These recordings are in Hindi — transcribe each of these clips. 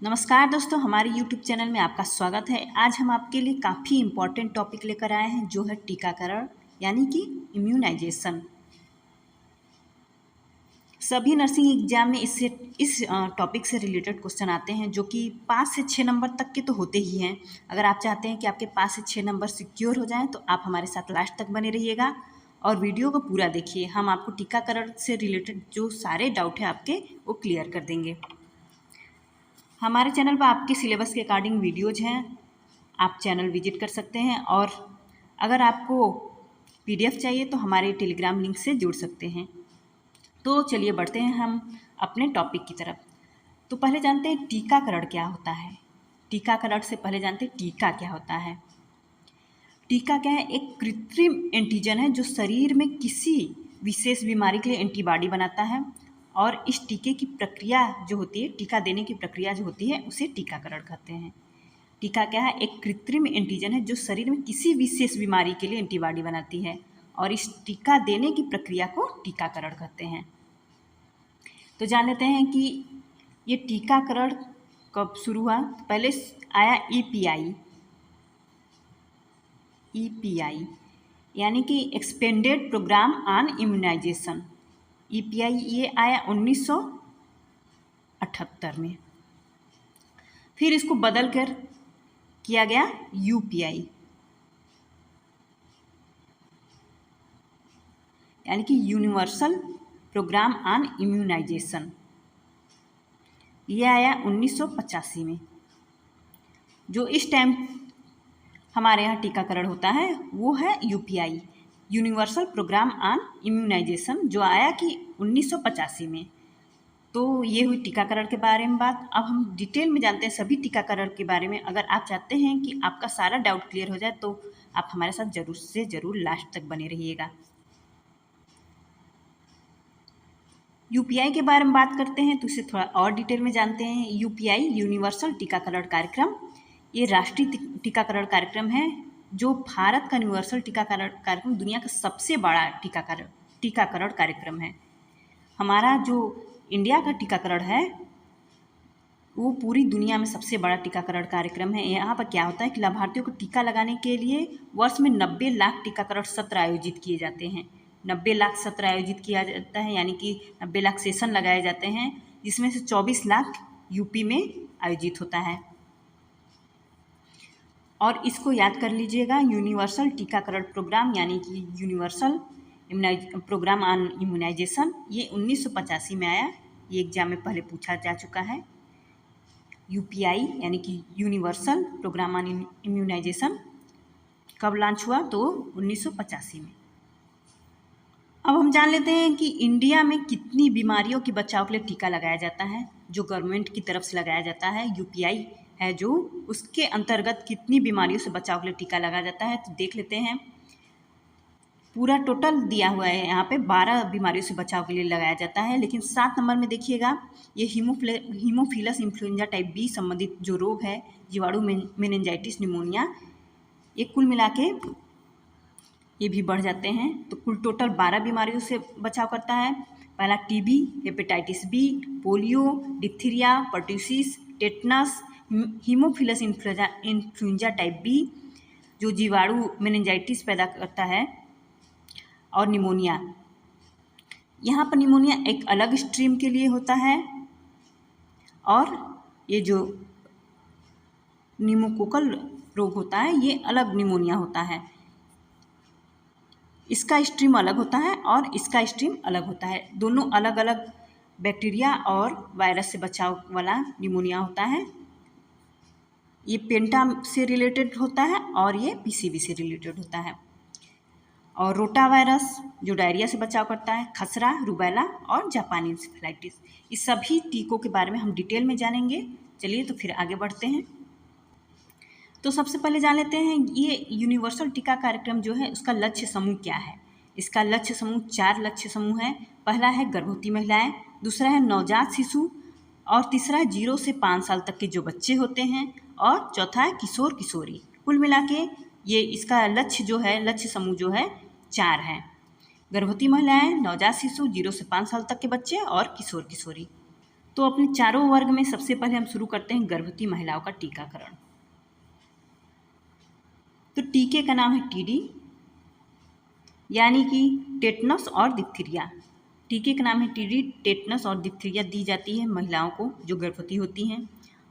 नमस्कार दोस्तों, हमारे YouTube चैनल में आपका स्वागत है। आज हम आपके लिए काफ़ी इम्पोर्टेंट टॉपिक लेकर आए हैं जो है टीकाकरण यानी कि इम्यूनाइजेशन। सभी नर्सिंग एग्जाम में इस टॉपिक से रिलेटेड क्वेश्चन आते हैं जो कि 5 से 6 नंबर तक के तो होते ही हैं। अगर आप चाहते हैं कि आपके 5 से 6 नंबर सिक्योर हो जाएं तो आप हमारे साथ लास्ट तक बने रहिएगा और वीडियो को पूरा देखिए। हम आपको टीकाकरण से रिलेटेड जो सारे डाउट हैं आपके वो क्लियर कर देंगे। हमारे चैनल पर आपके सिलेबस के अकॉर्डिंग वीडियोज़ हैं, आप चैनल विजिट कर सकते हैं और अगर आपको PDF चाहिए तो हमारे टेलीग्राम लिंक से जुड़ सकते हैं। तो चलिए बढ़ते हैं हम अपने टॉपिक की तरफ। तो पहले जानते हैं टीकाकरण क्या होता है। टीकाकरण से पहले जानते हैं टीका क्या होता है। टीका क्या है? एक कृत्रिम एंटीजन है जो शरीर में किसी विशेष बीमारी के लिए एंटीबॉडी बनाता है और इस टीके की प्रक्रिया जो होती है, टीका देने की प्रक्रिया जो होती है, उसे टीकाकरण कहते हैं। टीका क्या है? एक कृत्रिम एंटीजन है जो शरीर में किसी विशेष बीमारी के लिए एंटीबॉडी बनाती है और इस टीका देने की प्रक्रिया को टीकाकरण कहते हैं। तो जान लेते हैं कि ये टीकाकरण कब शुरू हुआ। पहले आया EPI यानी कि expanded programme on immunisation. EPI ये आया 1978 में। फिर इसको बदल कर किया गया UPI यानी कि यूनिवर्सल प्रोग्राम ऑन इम्यूनाइजेशन। ये आया 1985 में। जो इस टाइम हमारे यहाँ टीकाकरण होता है वो है UPI, universal programme on immunisation, जो आया कि 1985 में। तो ये हुई टीकाकरण के बारे में बात। अब हम डिटेल में जानते हैं सभी टीकाकरण के बारे में। अगर आप चाहते हैं कि आपका सारा डाउट क्लियर हो जाए तो आप हमारे साथ ज़रूर से ज़रूर लास्ट तक बने रहिएगा। UPI के बारे में बात करते हैं तो इसे थोड़ा और डिटेल में जानते हैं। UPI यूनिवर्सल टीकाकरण कार्यक्रम ये राष्ट्रीय टीकाकरण कार्यक्रम है जो भारत का यूनिवर्सल टीकाकरण कार्यक्रम दुनिया का सबसे बड़ा टीकाकरण कार्यक्रम है। हमारा जो इंडिया का टीकाकरण है वो पूरी दुनिया में सबसे बड़ा टीकाकरण कार्यक्रम है। यहाँ पर क्या होता है कि लाभार्थियों को टीका लगाने के लिए वर्ष में 90 लाख टीकाकरण सत्र आयोजित किए जाते हैं। 90 लाख सत्र आयोजित किया जाता है यानी कि 90 लाख सेशन लगाए जाते हैं, जिसमें से 24 लाख यूपी में आयोजित होता है। और इसको याद कर लीजिएगा, यूनिवर्सल टीकाकरण प्रोग्राम यानी कि यूनिवर्सल प्रोग्राम ऑन इम्यूनाइजेशन ये 1985 में आया। ये एग्जाम में पहले पूछा जा चुका है। UPI यानी कि यूनिवर्सल प्रोग्राम ऑन इम्यूनाइजेशन कब लॉन्च हुआ? तो 1985 में। अब हम जान लेते हैं कि इंडिया में कितनी बीमारियों के बचाव के लिए टीका लगाया जाता है। जो गवर्नमेंट की तरफ से लगाया जाता है UPI है जो, उसके अंतर्गत कितनी बीमारियों से बचाव के लिए टीका लगाया जाता है तो देख लेते हैं। पूरा टोटल दिया हुआ है यहाँ पे 12 बीमारियों से बचाव के लिए लगाया जाता है, लेकिन 7 नंबर में देखिएगा ये हीमोफिलस इन्फ्लुएंजा टाइप B संबंधित जो रोग है, जीवाणु मेनिंजाइटिस निमोनिया, ये कुल मिला के ये भी बढ़ जाते हैं। तो कुल टोटल 12 बीमारियों से बचाव करता है। पहला TB, hepatitis B, polio, diphtheria, pertussis, tetanus, Haemophilus influenza type B जो जीवाणु मेनिंजाइटिस पैदा करता है, और निमोनिया। यहाँ पर निमोनिया एक अलग स्ट्रीम के लिए होता है और ये जो निमोकोकल रोग होता है ये अलग निमोनिया होता है। इसका स्ट्रीम अलग होता है और इसका स्ट्रीम अलग होता है। दोनों अलग अलग बैक्टीरिया और वायरस से बचाव वाला निमोनिया होता है। ये पेंटा से रिलेटेड होता है और ये PCV से रिलेटेड होता है। और रोटा वायरस जो डायरिया से बचाव करता है, खसरा, रुबेला और जापानी इंसेफेलाइटिस, इस सभी टीकों के बारे में हम डिटेल में जानेंगे। चलिए तो फिर आगे बढ़ते हैं। तो सबसे पहले जान लेते हैं ये यूनिवर्सल टीका कार्यक्रम जो है उसका लक्ष्य समूह क्या है। इसका लक्ष्य समूह 4 लक्ष्य समूह है। पहला है गर्भवती महिलाएं, दूसरा है नवजात शिशु, और तीसरा है 0 से 5 साल तक के जो बच्चे होते हैं, और चौथा है किशोर किशोरी। कुल मिला के ये इसका लक्ष्य समूह जो है 4 है। गर्भवती महिलाएं, नवजात शिशु, 0 से 5 साल तक के बच्चे और किशोर किशोरी। तो अपने चारों वर्ग में सबसे पहले हम शुरू करते हैं गर्भवती महिलाओं का टीकाकरण। तो टीके का नाम है टीडी, यानी कि टेटनस और डिप्थीरिया। टीके का नाम है टीडी, टेटनस और डिप्थीरिया दी जाती है महिलाओं को जो गर्भवती होती हैं।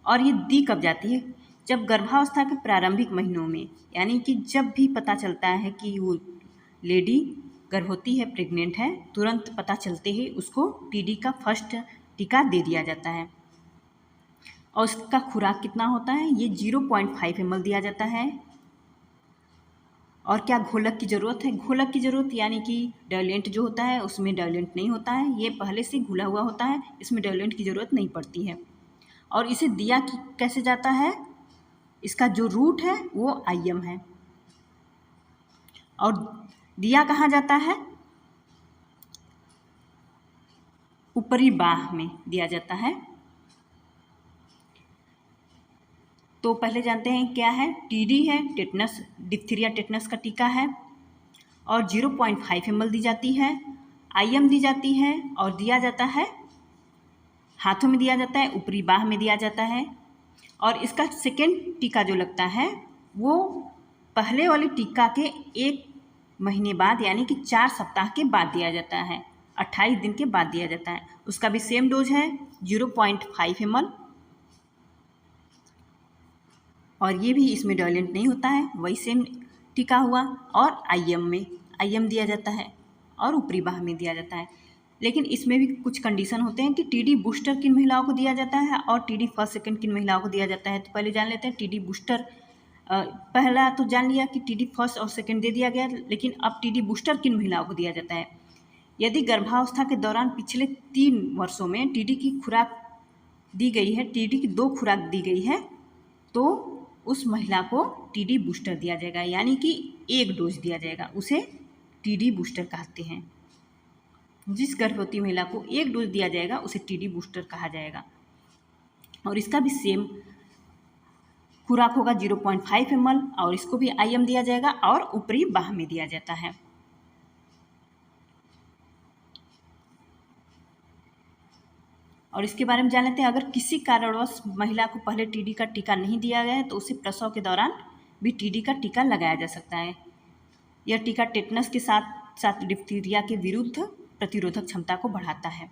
और ये दी कब जाती है? जब गर्भावस्था के प्रारंभिक महीनों में, यानी कि जब भी पता चलता है कि वो लेडी गर्भवती है, प्रेग्नेंट है, तुरंत पता चलते ही उसको टीडी का फर्स्ट टीका दे दिया जाता है। और उसका खुराक कितना होता है? ये 0.5 ml दिया जाता है। और क्या घोलक की ज़रूरत है? घोलक की ज़रूरत यानी कि डाइल्यूएंट जो होता है उसमें डाइल्यूएंट नहीं होता है, ये पहले से घुला हुआ होता है, इसमें डाइल्यूएंट की ज़रूरत नहीं पड़ती है। और इसे दिया कैसे जाता है? इसका जो रूट है वो आईएम है। और दिया कहाँ जाता है? ऊपरी बाह में दिया जाता है। तो पहले जानते हैं क्या है। टीडी है, टेटनस, डिप्थीरिया टेटनस का टीका है और 0.5 ml दी जाती है। आईएम दी जाती है और दिया जाता है हाथों में दिया जाता है, ऊपरी बाह में दिया जाता है। और इसका सेकेंड टीका जो लगता है वो पहले वाले टीका के 1 महीने बाद, यानी कि 4 सप्ताह के बाद दिया जाता है, 28 दिन के बाद दिया जाता है। उसका भी सेम डोज है 0.5 ml। और ये भी इसमें डाइल्यूएंट नहीं होता है, वही सेम टीका हुआ। और आईएम दिया जाता है और ऊपरी बाह में दिया जाता है। लेकिन इसमें भी कुछ कंडीशन होते हैं कि टीडी बूस्टर किन महिलाओं को दिया जाता है और टीडी फर्स्ट सेकंड किन महिलाओं को दिया जाता है। तो पहले जान लेते हैं टीडी बूस्टर। पहला तो जान लिया कि टीडी फर्स्ट और सेकंड दे दिया गया, लेकिन अब टीडी बूस्टर किन महिलाओं को दिया जाता है। यदि गर्भावस्था के दौरान पिछले 3 वर्षों में टीडी की खुराक दी गई है, टीडी की 2 खुराक दी गई है, तो उस महिला को टीडी बूस्टर दिया जाएगा, यानी कि 1 डोज दिया जाएगा, उसे टीडी बूस्टर कहते हैं। जिस गर्भवती महिला को 1 डोज दिया जाएगा उसे टीडी बूस्टर कहा जाएगा। और इसका भी सेम खुराक होगा 0.5 ml और इसको भी आईएम दिया जाएगा और ऊपरी बाह में दिया जाता है। और इसके बारे में जान लेते हैं। अगर किसी कारणवश महिला को पहले टीडी का टीका नहीं दिया गया है तो उसे प्रसव के दौरान भी टीडी का टीका लगाया जा सकता है। यह टीका टेटनस के साथ साथ डिप्थीरिया के विरुद्ध प्रतिरोधक क्षमता को बढ़ाता है।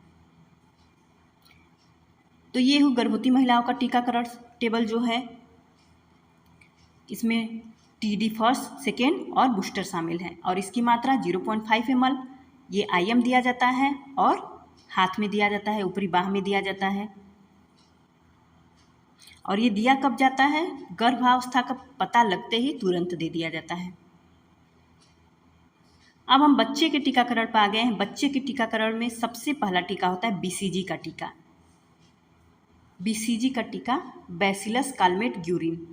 तो ये हो गर्भवती महिलाओं का टीकाकरण टेबल जो है, इसमें टीडी फर्स्ट, सेकेंड और बूस्टर शामिल है। और इसकी मात्रा 0.5 ml, ये आईएम दिया जाता है और हाथ में दिया जाता है, ऊपरी बाह में दिया जाता है। और ये दिया कब जाता है? गर्भावस्था का पता लगते ही तुरंत दे दिया जाता है। अब हम बच्चे के टीकाकरण पर आ गए हैं। बच्चे के टीकाकरण में सबसे पहला टीका होता है बीसीजी का टीका। बीसीजी का टीका बैसिलस कालमेट ग्यूरिन,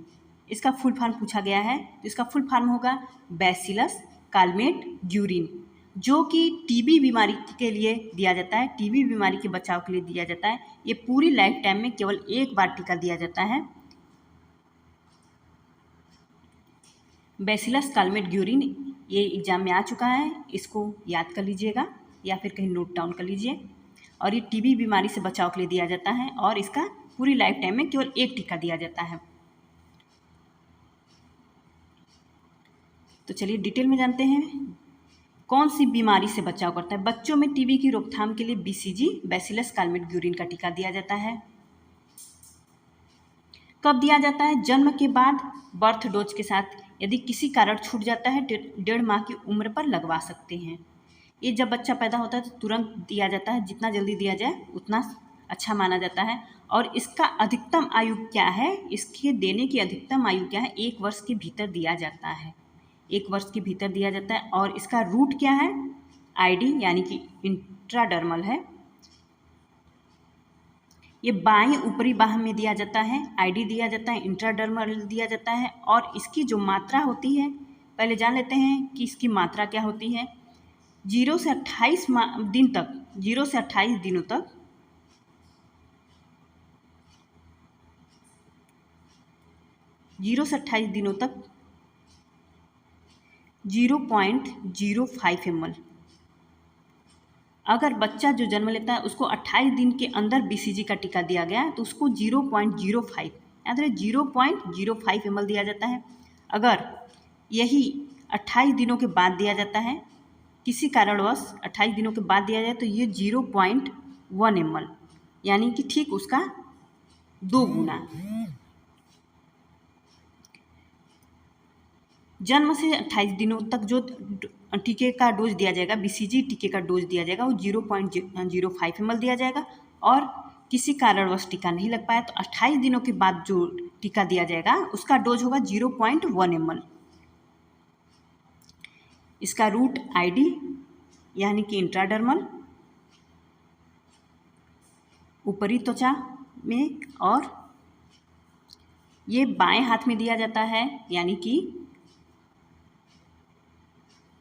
इसका फुल फॉर्म पूछा गया है तो इसका फुल फॉर्म होगा बैसिलस कालमेट ग्यूरिन, जो कि टीबी बीमारी के लिए दिया जाता है, टीबी बीमारी के बचाव के लिए दिया जाता है। ये पूरी लाइफ टाइम में केवल 1 बार टीका दिया जाता है। बैसिलस कालमेट ग्यूरिन ये एग्जाम में आ चुका है, इसको याद कर लीजिएगा या फिर कहीं नोट डाउन कर लीजिए। और ये टीबी बीमारी से बचाव के लिए दिया जाता है और इसका पूरी लाइफ टाइम में केवल 1 टीका दिया जाता है। तो चलिए डिटेल में जानते हैं कौन सी बीमारी से बचाव करता है। बच्चों में टीबी की रोकथाम के लिए बीसीजी, बैसिलस कालमेट ग्यूरिन का टीका दिया जाता है। कब दिया जाता है? जन्म के बाद बर्थ डोज के साथ। यदि किसी कारण छूट जाता है 1.5 माह की उम्र पर लगवा सकते हैं। ये जब बच्चा पैदा होता है तो तुरंत दिया जाता है, जितना जल्दी दिया जाए उतना अच्छा माना जाता है। और इसका अधिकतम आयु क्या है? इसके देने की अधिकतम आयु क्या है? 1 वर्ष के भीतर दिया जाता है, 1 वर्ष के भीतर दिया जाता है। और इसका रूट क्या है? आईडी यानी कि इंट्राडर्मल है। ये बाईं ऊपरी बाह में दिया जाता है, आईडी दिया जाता है, इंट्राडर्मल दिया जाता है। और इसकी जो मात्रा होती है, पहले जान लेते हैं कि इसकी मात्रा क्या होती है। 0 से 28 दिन तक, 0 से 28 दिनों तक 0 से 28 दिनों तक 0.05 ml अगर बच्चा जो जन्म लेता है उसको 28 दिन के अंदर BCG का टीका दिया गया तो उसको 0.05 याद रहे 0.05 ml दिया जाता है। अगर यही 28 दिनों के बाद दिया जाता है, किसी कारणवश 28 दिनों के बाद दिया जाए तो ये 0.1 ml यानी कि ठीक उसका 2 गुना। जन्म से 28 दिनों तक जो टीके का डोज दिया जाएगा, BCG टीके का डोज दिया जाएगा वो 0.05 ml दिया जाएगा। और किसी कारणवश टीका नहीं लग पाया तो 28 दिनों के बाद जो टीका दिया जाएगा उसका डोज होगा 0.1 ml। इसका रूट ID यानी कि इंट्राडर्मल, ऊपरी त्वचा में, और ये बाएं हाथ में दिया जाता है यानी कि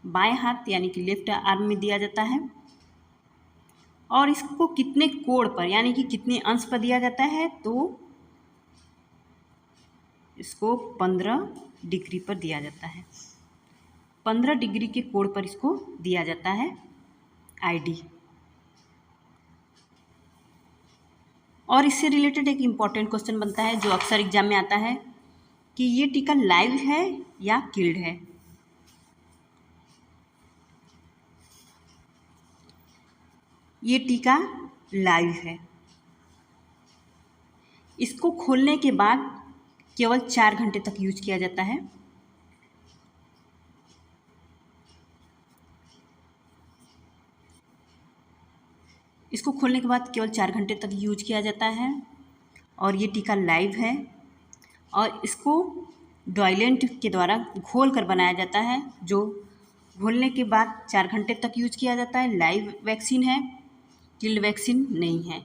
बाएं हाथ यानी कि लेफ्ट आर्म में दिया जाता है। और इसको कितने कोण पर यानी कि कितने अंश पर दिया जाता है तो इसको 15 डिग्री पर दिया जाता है। 15 डिग्री के कोण पर इसको दिया जाता है ID। और इससे रिलेटेड एक इम्पॉर्टेंट क्वेश्चन बनता है जो अक्सर एग्जाम में आता है कि ये टीका लाइव है या किल्ड है। ये टीका लाइव है। इसको खोलने के बाद केवल 4 घंटे तक यूज किया जाता है। इसको खोलने के बाद केवल 4 घंटे तक यूज किया जाता है और ये टीका लाइव है। और इसको डॉयलेंट के द्वारा घोल कर बनाया जाता है, जो घोलने के बाद 4 घंटे तक यूज किया जाता है। लाइव वैक्सीन है, किल्ड वैक्सीन नहीं है।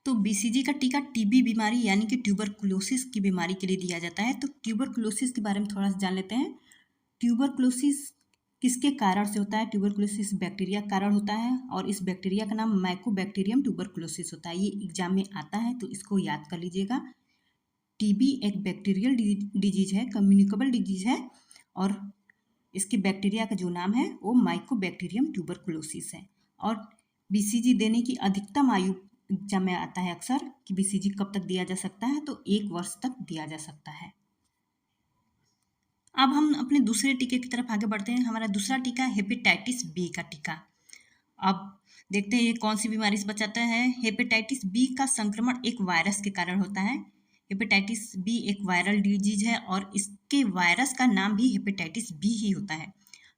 तो BCG का टीका TB बीमारी यानी कि ट्यूबरकुलोसिस की बीमारी के लिए दिया जाता है। तो ट्यूबरकुलोसिस के बारे में थोड़ा सा जान लेते हैं। ट्यूबरकुलोसिस किसके कारण से होता है? ट्यूबरकुलोसिस बैक्टीरिया कारण होता है और इस बैक्टीरिया का नाम माइकोबैक्टीरियम ट्यूबरकुलोसिस होता है। ये एग्जाम में आता है तो इसको याद कर लीजिएगा। TB एक बैक्टीरियल डिजीज है, कम्युनिकेबल डिजीज है और इसके बैक्टीरिया का जो नाम है वो माइकोबैक्टीरियम ट्यूबरकुलोसिस है। और BCG देने की अधिकतम आयु एग्जाम में आता है अक्सर कि BCG कब तक दिया जा सकता है, तो 1 वर्ष तक दिया जा सकता है। अब हम अपने दूसरे टीके की तरफ आगे बढ़ते हैं। हमारा दूसरा टीका है हेपेटाइटिस B का टीका। अब देखते हैं ये कौन सी बीमारी से बचाता है। हेपेटाइटिस B का संक्रमण एक वायरस के कारण होता है। हेपेटाइटिस B एक वायरल डिजीज है और इसके वायरस का नाम भी हेपेटाइटिस B ही होता है,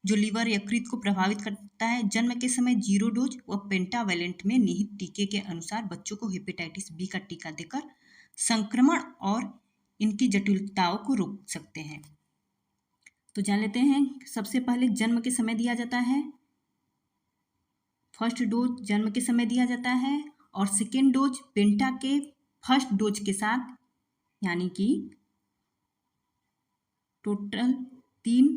जो लीवर यकृत को प्रभावित करता है। जन्म के समय 0 डोज व पेंटावैलेंट में निहित टीके के अनुसार बच्चों को हेपेटाइटिस B का टीका देकर संक्रमण और इनकी जटिलताओं को रोक सकते हैं। तो जान लेते हैं। सबसे पहले जन्म के समय दिया जाता है। फर्स्ट डोज जन्म के समय दिया जाता है और सेकेंड डोज पेंटा के फर्स्ट डोज के साथ, यानी कि टोटल 3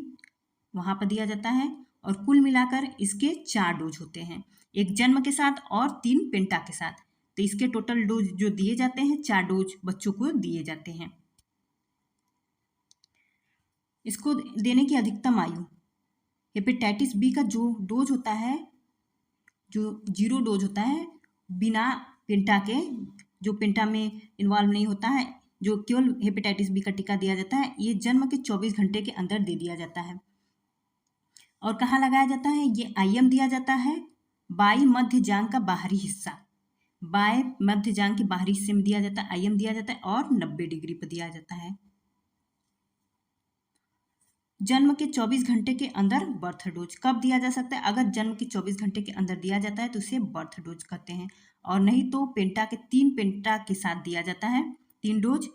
वहाँ पर दिया जाता है और कुल मिलाकर इसके 4 डोज होते हैं, एक जन्म के साथ और 3 पेंटा के साथ। तो इसके टोटल डोज जो दिए जाते हैं 4 डोज बच्चों को दिए जाते हैं। इसको देने की अधिकतम आयु, हेपेटाइटिस B का जो डोज होता है, जो 0 डोज होता है बिना पेंटा के, जो पेंटा में इन्वॉल्व नहीं होता है, जो केवल हेपेटाइटिस B का टीका दिया जाता है, ये जन्म के 24 घंटे के अंदर दे दिया जाता है। और कहाँ लगाया जाता है? ये IM दिया जाता है बाई मध्य जांघ का बाहरी हिस्सा, बाएं मध्य जांघ के बाहरी हिस्से में दिया जाता है, IM दिया जाता है और 90 डिग्री पर दिया जाता है। जन्म के 24 घंटे के अंदर बर्थ डोज कब दिया जा सकता है? अगर जन्म के 24 घंटे के अंदर दिया जाता है तो इसे बर्थ डोज कहते हैं, और नहीं तो पेंटा के 3 पेंटा के साथ दिया जाता है। 3 डोज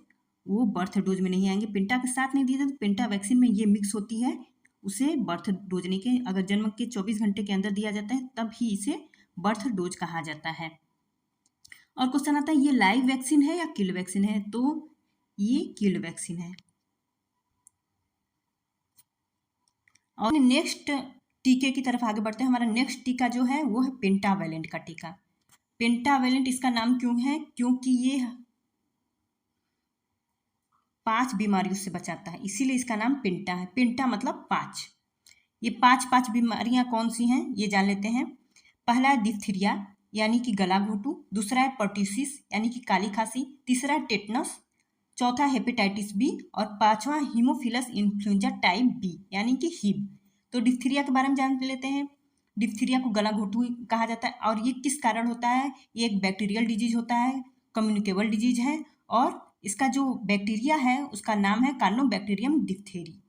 वो बर्थ डोज में नहीं आएंगे, पेंटा के साथ नहीं दिए जाते। पेंटा वैक्सीन में ये मिक्स होती है, उसे बर्थ डोज नहीं के। अगर जन्म के 24 घंटे के अंदर दिया जाता है तब ही इसे बर्थ डोज कहा जाता है। और क्वेश्चन आता है ये लाइव वैक्सीन है या किल्ड वैक्सीन है? तो ये किल्ड वैक्सीन है। और नेक्स्ट टीके की तरफ आगे बढ़ते हैं। हमारा नेक्स्ट टीका जो है वो है पेंटावैलेंट का टीका। पेंटावैलेंट इसका नाम क्यों है? क्योंकि ये 5 बीमारियों से बचाता है, इसीलिए इसका नाम पेंटा है। पेंटा मतलब 5। ये 5 बीमारियां कौन सी हैं ये जान लेते हैं। पहला है डिप्थीरिया यानी कि गला घोटू, दूसरा है पर्ट्यूसिस यानी कि काली खांसी, तीसरा है टेटनस, चौथा हेपेटाइटिस बी और पांचवा हीमोफिलस इन्फ्लुएंजा टाइप बी यानी कि हीब। तो डिप्थीरिया के बारे में जान लेते हैं। डिप्थीरिया को गला घोटू कहा जाता है और ये किस कारण होता है? ये एक बैक्टीरियल डिजीज होता है, कम्युनिकेबल डिजीज है और इसका जो बैक्टीरिया है उसका नाम है कार्नोबैक्टीरियम डिप्थेरी,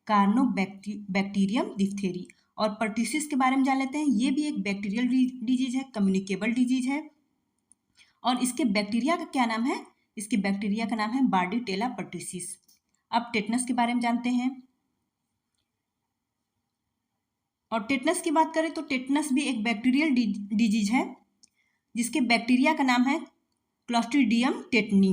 कार्नोबैक्टीरियम डिप्थेरी। और पर्ट्यूसिस के बारे में जान लेते हैं। ये भी एक बैक्टीरियल डिजीज है, कम्युनिकेबल डिजीज है और इसके बैक्टीरिया का क्या नाम है? इसके बैक्टीरिया का नाम है बार्डीटेला पर्ट्यूसिस। अब टेटनस के बारे में जानते हैं। और टेटनस की बात करें तो टेटनस भी एक बैक्टीरियल डिजीज है जिसके बैक्टीरिया का नाम है क्लोस्ट्रीडियम टेटनी।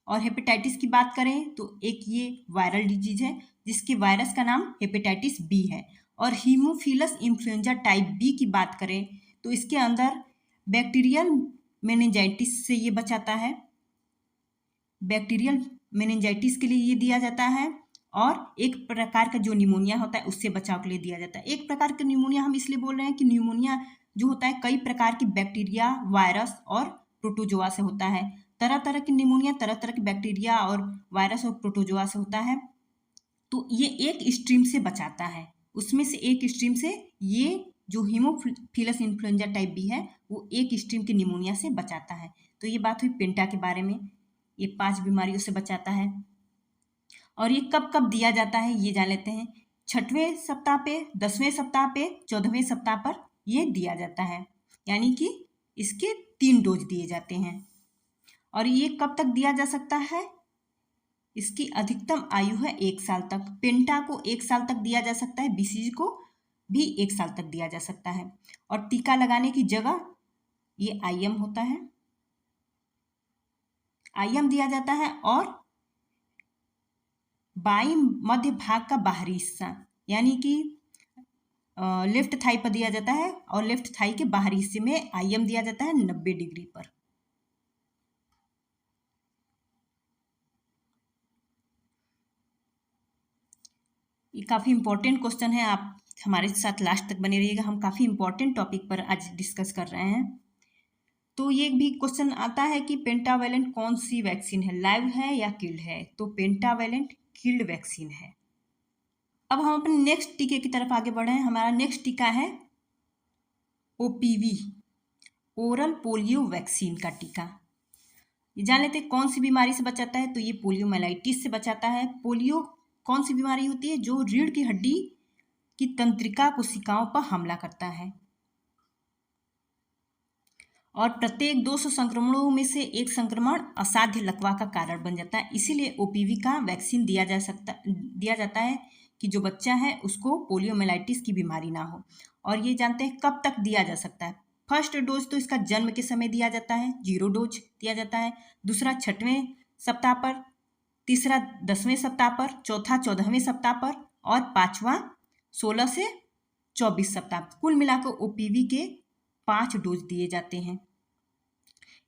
और हेपेटाइटिस की बात करें तो एक ये वायरल डिजीज है जिसके वायरस का नाम हेपेटाइटिस बी है। और हीमोफिलस इन्फ्लुएंजा टाइप बी की बात करें तो इसके अंदर बैक्टीरियल मेनिंजाइटिस से ये बचाता है, बैक्टीरियल मेनिंजाइटिस के लिए ये दिया जाता है और एक प्रकार का जो निमोनिया होता है उससे बचाव के लिए दिया जाता है। एक प्रकार का निमोनिया हम इसलिए बोल रहे हैं कि निमोनिया जो होता है कई प्रकार की बैक्टीरिया, वायरस और प्रोटोजोआ से होता है। तरह तरह की निमोनिया तरह तरह के बैक्टीरिया और वायरस और प्रोटोजोआ से होता है। तो ये एक स्ट्रीम से बचाता है, उसमें से एक स्ट्रीम से ये जो हीमोफिलस इन्फ्लुएंजा टाइप बी है वो एक स्ट्रीम की निमोनिया से बचाता है। तो ये बात हुई पेंटा के बारे में, ये 5 बीमारियों से बचाता है। और ये कब कब दिया जाता है ये जान लेते हैं। 6वें सप्ताह पे, 10वें सप्ताह पे, 14वें सप्ताह पर ये दिया जाता है, यानी कि इसके 3 डोज दिए जाते हैं। और ये कब तक दिया जा सकता है? इसकी अधिकतम आयु है 1 साल तक। पेंटा को 1 साल तक दिया जा सकता है, बीसीजी को भी 1 साल तक दिया जा सकता है। और टीका लगाने की जगह ये आईएम होता है, आईएम दिया जाता है और बाई मध्य भाग का बाहरी हिस्सा यानी कि लेफ्ट थाई पर दिया जाता है और लेफ्ट थाई के बाहरी हिस्से में आईएम दिया जाता है 90 डिग्री पर। ये काफ़ी इंपॉर्टेंट क्वेश्चन है, आप हमारे साथ लास्ट तक बने रहिएगा। हम काफ़ी इंपॉर्टेंट टॉपिक पर आज डिस्कस कर रहे हैं। तो ये भी क्वेश्चन आता है कि पेंटावेलेंट कौन सी वैक्सीन है, लाइव है या किल्ड है? तो पेंटावेलेंट किल्ड वैक्सीन है। अब हम अपने नेक्स्ट टीके की तरफ आगे बढ़े हैं। हमारा नेक्स्ट टीका है ओपीवी, ओरल पोलियो वैक्सीन का टीका। ये जान लेते हैं कौन सी बीमारी से बचाता है। तो ये पोलियोमाइलाइटिस से बचाता है। पोलियो कौन सी बीमारी होती है? जो रीढ़ की हड्डी की तंत्रिका कोशिकाओं पर हमला करता है और प्रत्येक 200 संक्रमणों में से एक संक्रमण असाध्य लकवा का कारण बन जाता है। इसीलिए ओपीवी का वैक्सीन दिया जाता है कि जो बच्चा है उसको पोलियोमाइलाइटिस की बीमारी ना हो। और ये जानते हैं कब तक दिया जा सकता है। फर्स्ट डोज तो इसका जन्म के समय दिया जाता है, 0 डोज दिया जाता है। दूसरा 6वें सप्ताह पर, तीसरा 10वें सप्ताह पर, चौथा 14वें सप्ताह पर और पांचवा 16 से 24 सप्ताह। कुल मिलाकर ओपीवी के 5 डोज दिए जाते हैं।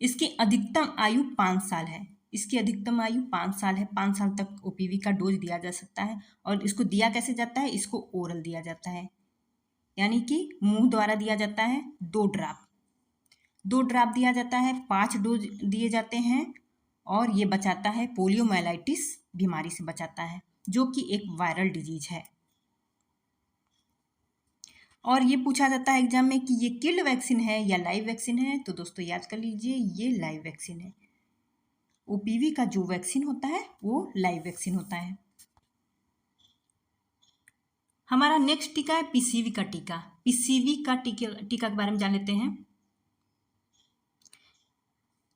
इसकी अधिकतम आयु 5 साल है। इसकी अधिकतम आयु 5 साल है। 5 साल तक ओपीवी का डोज दिया जा सकता है। और इसको दिया कैसे जाता है? इसको ओरल दिया जाता है, यानी कि मुंह द्वारा दिया जाता है। 2 ड्राप दिया जाता है। 5 डोज दिए जाते हैं और ये बचाता है, पोलियोमाइलाइटिस बीमारी से बचाता है जो कि एक वायरल डिजीज है। और ये पूछा जाता है एग्जाम में कि ये किल्ड वैक्सीन है या लाइव वैक्सीन है। तो दोस्तों याद कर लीजिए ये लाइव वैक्सीन है। ओपीवी का जो वैक्सीन होता है वो लाइव वैक्सीन होता है। हमारा नेक्स्ट टीका है पीसीवी का टीका। पीसीवी का टीका के बारे में जान लेते हैं।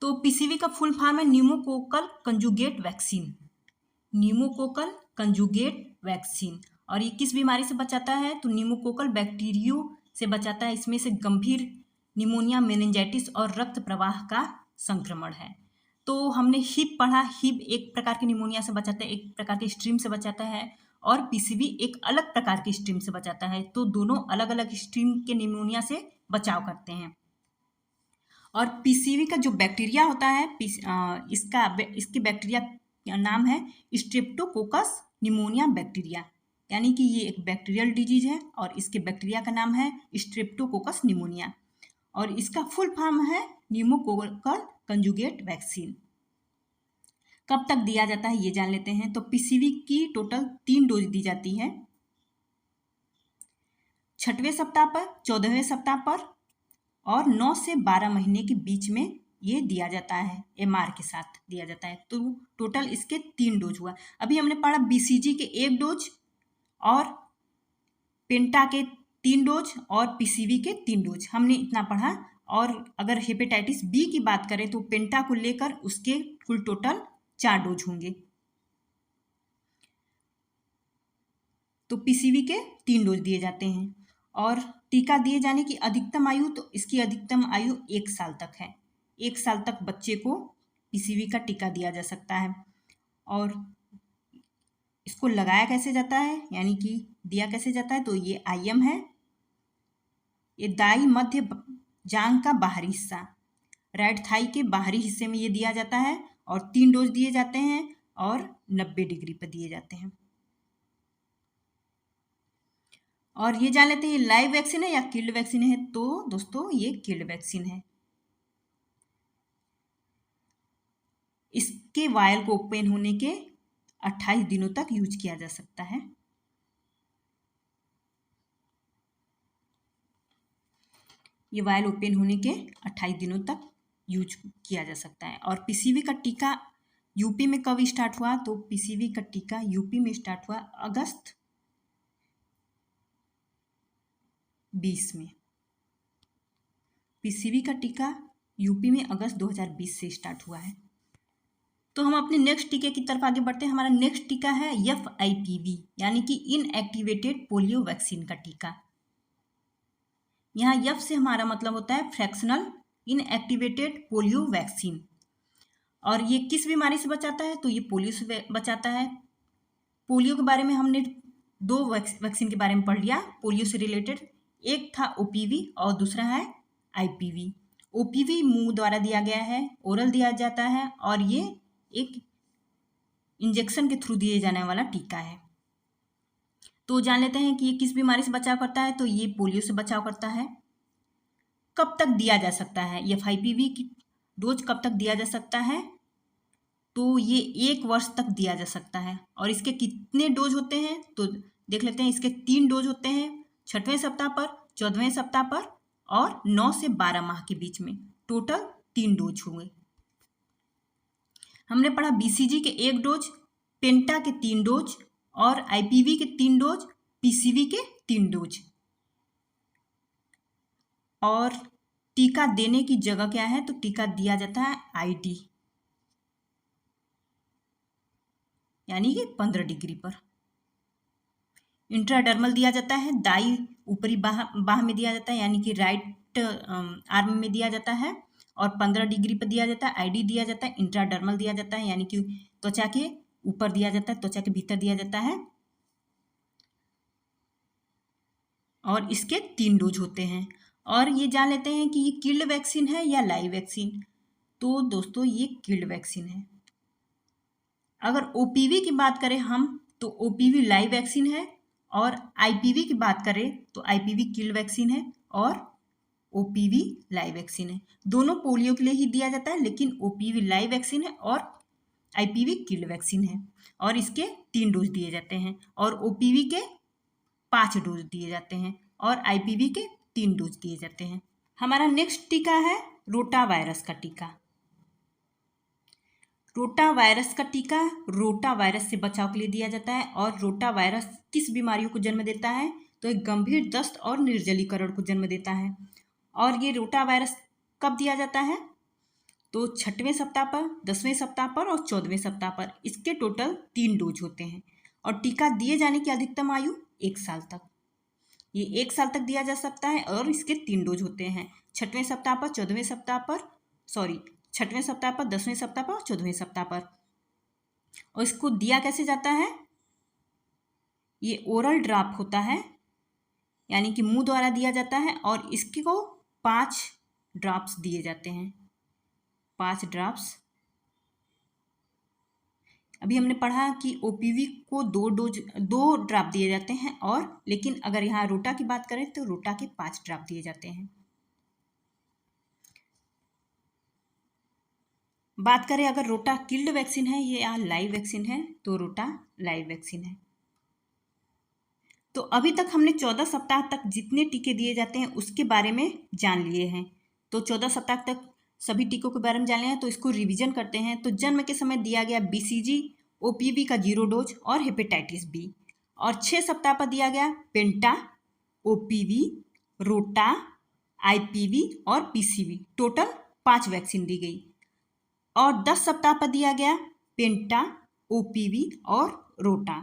तो पीसीवी का फुल फॉर्म है pneumococcal conjugate vaccine, pneumococcal conjugate vaccine. और ये किस बीमारी से बचाता है? तो न्यूमोकोकल बैक्टीरियो से बचाता है। इसमें से गंभीर निमोनिया, मेनिंजाइटिस और रक्त प्रवाह का संक्रमण है। तो हमने हिप पढ़ा, हिप एक प्रकार की निमोनिया से बचाता है, एक प्रकार की स्ट्रीम से बचाता है और पीसीवी एक अलग प्रकार की स्ट्रीम से बचाता है। तो दोनों अलग अलग स्ट्रीम के निमोनिया से बचाव करते हैं। और पीसीवी का जो बैक्टीरिया होता है इसके बैक्टीरिया का नाम है स्ट्रेप्टोकोकस निमोनिया बैक्टीरिया। यानी कि ये एक बैक्टीरियल डिजीज है और इसके बैक्टीरिया का नाम है स्ट्रेप्टोकोकस निमोनिया और इसका फुल फॉर्म है न्यूमोकोकल कंजुगेट वैक्सीन। कब तक दिया जाता है ये जान लेते हैं। तो पीसीवी की टोटल 3 डोज दी जाती है, 6वें सप्ताह पर, 14वें सप्ताह पर और 9 से 12 महीने के बीच में ये दिया जाता है, एमआर के साथ दिया जाता है। तो टोटल इसके 3 डोज हुआ। अभी हमने पढ़ा बीसीजी के 1 डोज और पेंटा के 3 डोज और पीसीवी के 3 डोज, हमने इतना पढ़ा। और अगर हेपेटाइटिस बी की बात करें तो पेंटा को लेकर उसके कुल टोटल 4 डोज होंगे। तो पीसीवी के 3 डोज दिए जाते हैं। और टीका दिए जाने की अधिकतम आयु, तो इसकी अधिकतम आयु 1 साल तक है। 1 साल तक बच्चे को पीसीवी का टीका दिया जा सकता है। और इसको लगाया कैसे जाता है, यानी कि दिया कैसे जाता है, तो ये आईएम है। ये दाई मध्य जांघ का बाहरी हिस्सा, राइट थाई के बाहरी हिस्से में ये दिया जाता है और 3 डोज दिए जाते हैं और 90 डिग्री पर दिए जाते हैं। और ये जान लेते हैं ये लाइव वैक्सीन है या किल्ड वैक्सीन है। तो दोस्तों ये किल्ड वैक्सीन है। इसके वायल को ओपन होने के 28 दिनों तक यूज किया जा सकता है। ये वायल ओपन होने के 28 दिनों तक यूज किया जा सकता है। और पीसीवी का टीका यूपी में कब स्टार्ट हुआ, तो पीसीवी का टीका यूपी में स्टार्ट हुआ अगस्त 20 में। पीसीवी का टीका यूपी में अगस्त 2020 से स्टार्ट हुआ है। तो हम अपने नेक्स्ट टीके की तरफ आगे बढ़ते हैं। हमारा नेक्स्ट टीका है FIPV यानी कि इनएक्टिवेटेड पोलियो वैक्सीन का टीका। यहाँ F से हमारा मतलब होता है फ्रैक्शनल इनएक्टिवेटेड पोलियो वैक्सीन। और ये किस बीमारी से बचाता है, तो ये पोलियो से बचाता है। पोलियो के बारे में हमने 2 वैक्सीन के बारे में पढ़ लिया पोलियो से रिलेटेड। एक था OPV और दूसरा है IPV। OPV मुंह द्वारा दिया गया है, ओरल दिया जाता है और ये एक इंजेक्शन के थ्रू दिए जाने वाला टीका है। तो जान लेते हैं कि ये किस बीमारी से बचाव करता है, तो ये पोलियो से बचाव करता है। कब तक दिया जा सकता है, FIPV की डोज कब तक दिया जा सकता है, तो ये 1 वर्ष तक दिया जा सकता है। और इसके कितने डोज होते हैं, तो देख लेते हैं। इसके 3 डोज होते हैं, 6वें सप्ताह पर, 14वें सप्ताह पर और 9 से 12 माह के बीच में। टोटल 3 डोज हुए। हमने पढ़ा बीसीजी के 1 डोज, पेंटा के 3 डोज और IPV के 3 डोज, पीसीवी के 3 डोज। और टीका देने की जगह क्या है, तो टीका दिया जाता है ID यानी कि 15 डिग्री पर। इंट्राडर्मल दिया जाता है, दाई ऊपरी बाह में दिया जाता है यानी कि राइट आर्म में दिया जाता है और 15 डिग्री पर दिया जाता है। ID दिया जाता है, इंट्राडर्मल दिया जाता है यानी कि त्वचा के ऊपर दिया जाता है, त्वचा के भीतर दिया जाता है। और इसके 3 डोज होते हैं। और ये जान लेते हैं कि ये किल्ड वैक्सीन है या लाइव वैक्सीन। तो दोस्तों ये किल्ड वैक्सीन है। अगर OPV की बात करें हम, तो OPV लाइव वैक्सीन है और IPV की बात करें तो IPV किल्ड वैक्सीन है और OPV लाइव वैक्सीन है। दोनों पोलियो के लिए ही दिया जाता है, लेकिन OPV लाइव वैक्सीन है और IPV किल्ड वैक्सीन है। और इसके 3 डोज दिए जाते हैं और OPV के 5 डोज दिए जाते हैं और IPV के 3 डोज दिए जाते हैं। हमारा नेक्स्ट टीका है रोटा वायरस का टीका। रोटा वायरस का टीका रोटा वायरस से बचाव के लिए दिया जाता है। और रोटा वायरस किस बीमारियों को जन्म देता है, तो एक गंभीर दस्त और निर्जलीकरण को जन्म देता है। और ये रोटा वायरस कब दिया जाता है, तो 6वें सप्ताह पर, 10वें सप्ताह पर और 14वें सप्ताह पर। इसके टोटल 3 डोज होते हैं और टीका दिए जाने की अधिकतम आयु 1 साल तक। ये 1 साल तक दिया जा सकता है और इसके 3 डोज होते हैं, 6वें सप्ताह पर, 14वें सप्ताह पर, 6वें सप्ताह पर, 10वें सप्ताह पर और 14वें सप्ताह पर। और इसको दिया कैसे जाता है, ये ओरल ड्रॉप होता है यानी कि मुंह द्वारा दिया जाता है और इसके को 5 ड्रॉप्स दिए जाते हैं, 5 ड्रॉप्स। अभी हमने पढ़ा कि ओपीवी को 2 ड्रॉप दिए जाते हैं, और लेकिन अगर यहाँ रोटा की बात करें तो रोटा के 5 ड्रॉप दिए जाते हैं। बात करें अगर रोटा किल्ड वैक्सीन है या लाइव वैक्सीन है, तो रोटा लाइव वैक्सीन है। तो अभी तक हमने 14 सप्ताह तक जितने टीके दिए जाते हैं उसके बारे में जान लिए हैं। तो 14 सप्ताह तक सभी टीकों के बारे में जान लिए हैं, तो इसको रिवीजन करते हैं। तो जन्म के समय दिया गया बीसीजी, ओपीवी का 0 डोज और हेपेटाइटिस बी, और 6 सप्ताह पर दिया गया पेंटा, ओपीवी, रोटा, आईपीवी और पीसीवी। टोटल 5 वैक्सीन दी गई। और 10 सप्ताह पर दिया गया पेंटा, ओपीवी और रोटा,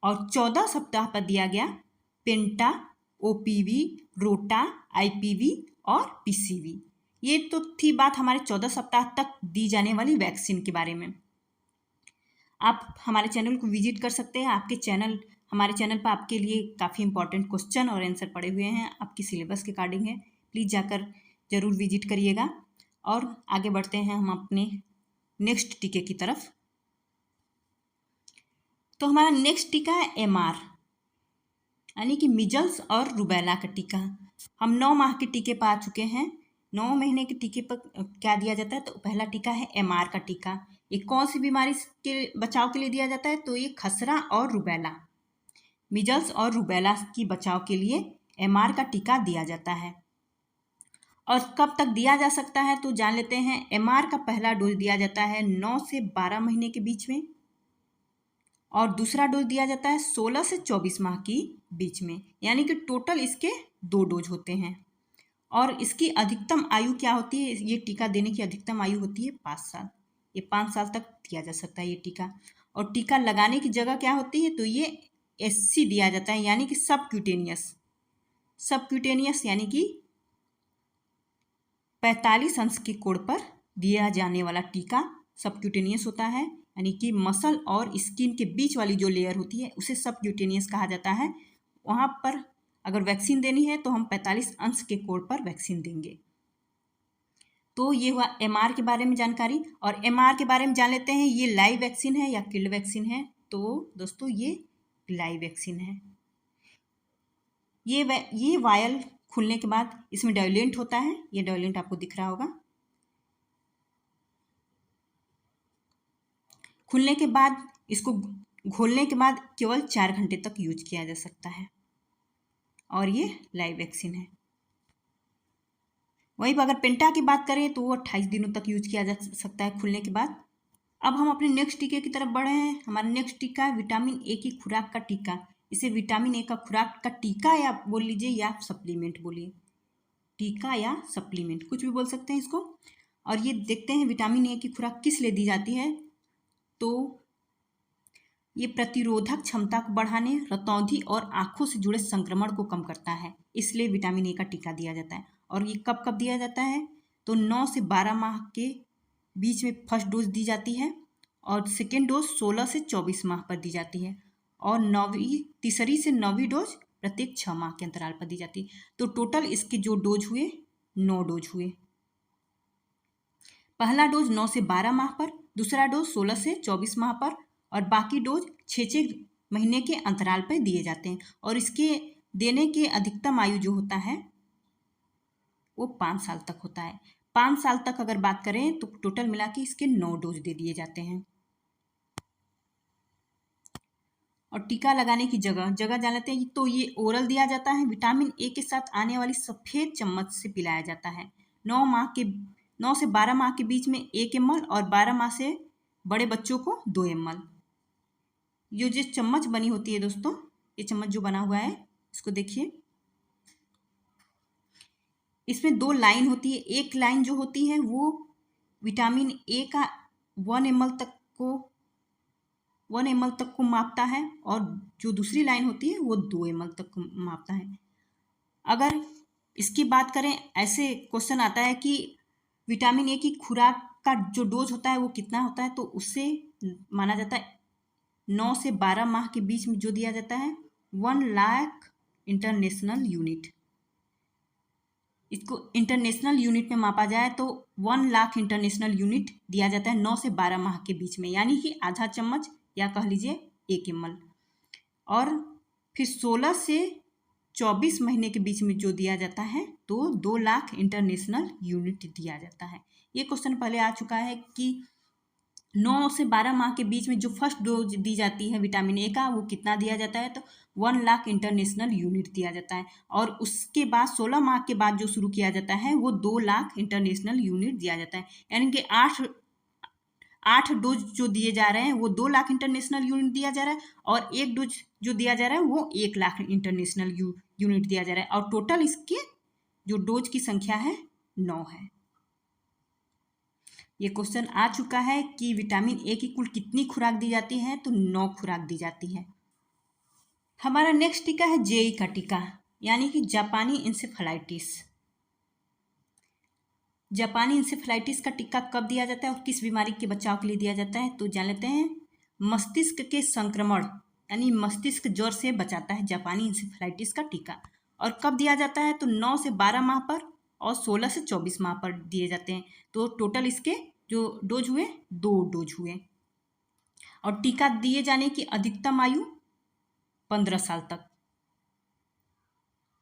और 14 सप्ताह पर दिया गया पेंटा, ओपीवी, रोटा, आईपीवी और पीसीवी। ये तो थी बात हमारे 14 सप्ताह तक दी जाने वाली वैक्सीन के बारे में। आप हमारे चैनल को विजिट कर सकते हैं। हमारे चैनल पर आपके लिए काफ़ी इंपॉर्टेंट क्वेश्चन और आंसर पड़े हुए हैं, आपकी सिलेबस के अकॉर्डिंग है। प्लीज़ जाकर ज़रूर विजिट करिएगा। और आगे बढ़ते हैं हम अपने नेक्स्ट टीके की तरफ। तो हमारा नेक्स्ट टीका है एमआर, यानी कि मिजल्स और रुबेला का टीका। हम 9 माह के टीके पर आ चुके हैं। 9 महीने के टीके पर क्या दिया जाता है? तो पहला टीका है एमआर का टीका। ये कौन सी बीमारी के बचाव के लिए दिया जाता है? तो ये खसरा और रुबेला, मिजल्स और रुबेला की बचाव के लिए एमआर का टीका दिया जाता है। और कब तक दिया जा सकता है? तो जान लेते हैं। एमआर का पहला डोज दिया जाता है 9 से 12 महीने के बीच में, और दूसरा डोज दिया जाता है 16 से 24 माह की बीच में, यानी कि टोटल इसके 2 डोज होते हैं। और इसकी अधिकतम आयु क्या होती है? ये टीका देने की अधिकतम आयु होती है 5 साल। ये 5 साल तक दिया जा सकता है ये टीका। और टीका लगाने की जगह क्या होती है? तो ये एससी दिया जाता है, यानी कि सबक्यूटेनियस, यानी कि 45 अंश के कोण पर दिया जाने वाला टीका सबक्यूटेनियस होता है, यानी कि मसल और स्किन के बीच वाली जो लेयर होती है उसे सबक्यूटेनियस कहा जाता है। वहाँ पर अगर वैक्सीन देनी है तो हम 45 अंश के कोण पर वैक्सीन देंगे। तो ये हुआ एमआर के बारे में जानकारी। और एमआर के बारे में जान लेते हैं, ये लाइव वैक्सीन है या किल्ड वैक्सीन है? तो दोस्तों ये लाइव वैक्सीन है। ये वायल खुलने के बाद इसमें डाइल्यूएंट होता है। ये डाइल्यूएंट आपको दिख रहा होगा। खुलने के बाद इसको घोलने के बाद केवल 4 घंटे तक यूज किया जा सकता है, और ये लाइव वैक्सीन है। वहीं अगर पेंटा की बात करें तो वो 28 दिनों तक यूज किया जा सकता है खुलने के बाद। अब हम अपने नेक्स्ट टीके की तरफ बढ़े हैं। हमारा नेक्स्ट टीका है विटामिन ए की खुराक का टीका। इसे विटामिन ए का खुराक का टीका या बोल लीजिए, या सप्लीमेंट बोलिए, टीका या सप्लीमेंट कुछ भी बोल सकते हैं इसको। और ये देखते हैं विटामिन ए की खुराक किस लिए दी जाती है। तो ये प्रतिरोधक क्षमता को बढ़ाने, रतौंधी और आँखों से जुड़े संक्रमण को कम करता है, इसलिए विटामिन ए का टीका दिया जाता है। और ये कब कब दिया जाता है? तो 9 से 12 माह के बीच में फर्स्ट डोज दी जाती है, और सेकेंड डोज 16 से 24 माह पर दी जाती है, और तीसरी से 9वीं डोज प्रत्येक 6 माह के अंतराल पर दी जाती है। तो टोटल इसके जो डोज हुए 9 डोज हुए। पहला डोज 9 से 12 माह पर, दूसरा डोज 16 से 24 माह पर, और बाकी डोज 6 महीने के अंतराल पर दिए जाते हैं। और इसके देने के अधिकतम आयु जो होता है वो 5 साल तक होता है। 5 साल तक अगर बात करें तो टोटल मिला के इसके 9 डोज दे दिए जाते हैं। और टीका लगाने की जगह जान लेते हैं। तो ये ओरल दिया जाता है। विटामिन ए के साथ आने वाली सफ़ेद चम्मच से पिलाया जाता है। 9 से 12 माह के बीच में 1 ml, और 12 माह से बड़े बच्चों को 2 ml। ये जो चम्मच बनी होती है दोस्तों, ये चम्मच जो बना हुआ है इसको देखिए, इसमें 2 लाइन होती है। एक लाइन जो होती है वो विटामिन ए का 1 ml तक को मापता है, और जो दूसरी लाइन होती है वो 2 ml तक को मापता है। अगर इसकी बात करें, ऐसे क्वेश्चन आता है कि विटामिन ए की खुराक का जो डोज होता है वो कितना होता है, तो उससे माना जाता है 9 से 12 माह के बीच में जो दिया जाता है 1 लाख इंटरनेशनल यूनिट। इसको इंटरनेशनल यूनिट में मापा जाए तो 1 लाख इंटरनेशनल यूनिट दिया जाता है 9 से 12 माह के बीच में, यानी कि आधा चम्मच या कह लीजिए 1 ml। और फिर 16 से 24 महीने के बीच में जो दिया जाता है तो 2 लाख इंटरनेशनल यूनिट दिया जाता है। ये क्वेश्चन पहले आ चुका है कि 9 से 12 माह के बीच में जो फर्स्ट डोज दी जाती है विटामिन ए का वो कितना दिया जाता है, तो 1 लाख इंटरनेशनल यूनिट दिया जाता है। और उसके बाद 16 माह के बाद जो शुरू किया जाता है वो 2 लाख इंटरनेशनल यूनिट दिया जाता है। यानी कि 8 डोज जो दिए जा रहे हैं वो 2 लाख इंटरनेशनल यूनिट दिया जा रहा है, और एक डोज जो दिया जा रहा है वो 1 लाख इंटरनेशनल यूनिट दिया जा रहा है, और टोटल इसके जो डोज की संख्या है 9 है। ये क्वेश्चन आ चुका है कि विटामिन ए की कुल कितनी खुराक दी जाती है, तो 9 खुराक दी जाती है। हमारा नेक्स्ट टीका है जेई का टीका, यानी कि जापानी इंसेफेलाइटिस। जापानी इंसेफेलाइटिस का टीका कब दिया जाता है और किस बीमारी के बचाव के लिए दिया जाता है, तो जान लेते हैं। मस्तिष्क के संक्रमण यानी मस्तिष्क ज्वर से बचाता है जापानी इंसेफेलाइटिस का टीका। और कब दिया जाता है, तो 9 से 12 माह पर और 16 से 24 माह पर दिए जाते हैं। तो टोटल इसके जो डोज हुए 2 डोज हुए। और टीका दिए जाने की अधिकतम आयु 15 साल तक।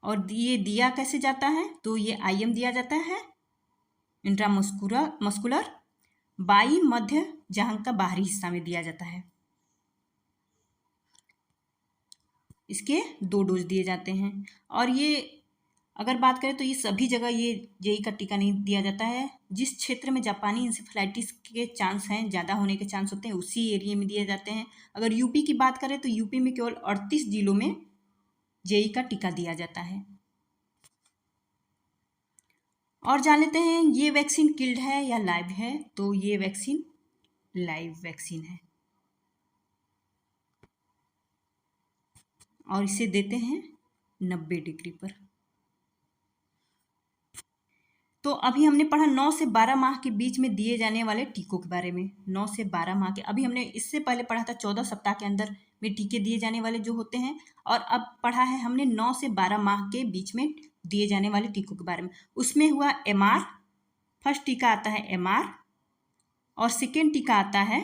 और ये दिया कैसे जाता है, तो ये IM दिया जाता है, इंट्रामस्कुलर बाई मध्य जहां का बाहरी हिस्सा में दिया जाता है। इसके 2 डोज दिए जाते हैं। और ये अगर बात करें तो ये सभी जगह ये जेई का टीका नहीं दिया जाता है। जिस क्षेत्र में जापानी इंसेफेलाइटिस के चांस हैं, ज़्यादा होने के चांस होते हैं, उसी एरिया में दिए जाते हैं। अगर यूपी की बात करें तो यूपी में केवल 38 जिलों में जेई का टीका दिया जाता है। और जान लेते हैं ये वैक्सीन किल्ड है या लाइव है, तो ये वैक्सीन लाइव वैक्सीन है और इसे देते हैं 90 डिग्री पर। तो अभी हमने पढ़ा 9 से 12 माह के बीच में दिए जाने वाले टीकों के बारे में। 9 से 12 माह के, अभी हमने इससे पहले पढ़ा था 14 सप्ताह के अंदर में टीके दिए जाने वाले जो होते हैं, और अब पढ़ा है हमने 9 से 12 माह के बीच में दिए जाने वाले टीकों के बारे में। उसमें हुआ MR, फर्स्ट टीका आता है MR, और सेकेंड टीका आता है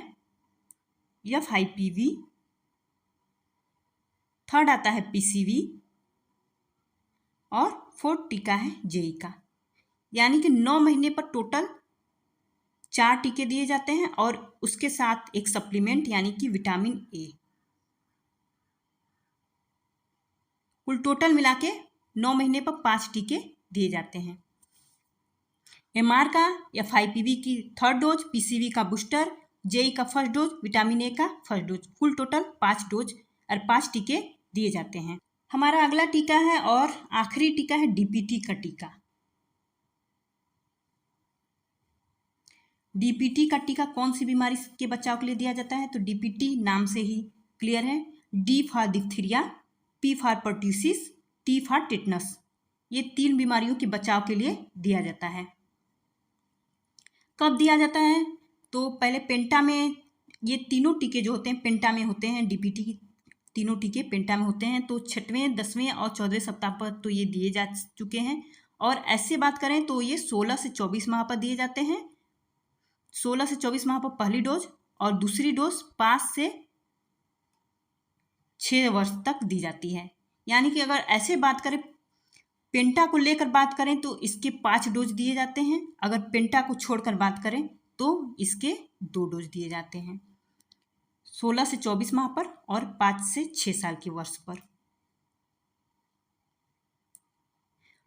FIPV, थर्ड आता है PCV, और फोर्थ टीका है जेई का। यानी कि 9 महीने पर टोटल 4 टीके दिए जाते हैं और उसके साथ एक सप्लीमेंट यानी कि विटामिन ए। कुल टोटल मिला के 9 महीने पर 5 टीके दिए जाते हैं। MR का FIPV की थर्ड डोज, PCV का बूस्टर, जेई का फर्स्ट डोज, विटामिन ए का फर्स्ट डोज, कुल टोटल 5 डोज और 5 टीके दिए जाते हैं। हमारा अगला टीका है और आखिरी टीका है DPT का टीका। DPT का टीका कौन सी बीमारी के बचाव के लिए दिया जाता है, तो DPT नाम से ही क्लियर है। D for diphtheria, P for pertussis, T for tetanus. ये 3 बीमारियों के बचाव के लिए दिया जाता है। कब दिया जाता है, तो पहले पेंटा में ये तीनों टीके जो होते हैं पेंटा में होते हैं। DPT की तीनों टीके पेंटा में होते हैं। तो 6वें, 10वें और 14वें सप्ताह पर तो ये दिए जा चुके हैं। और ऐसे बात करें तो ये 16 से 24 माह पर दिए जाते हैं। 16 से 24 माह पर पहली डोज और दूसरी डोज 5 से 6 वर्ष तक दी जाती है। यानी कि अगर ऐसे बात करें, पेंटा को लेकर बात करें तो इसके 5 डोज दिए जाते हैं। अगर पेंटा को छोड़कर बात करें तो इसके 2 डोज दिए जाते हैं, 16 से 24 माह पर और 5 से 6 साल के वर्ष पर।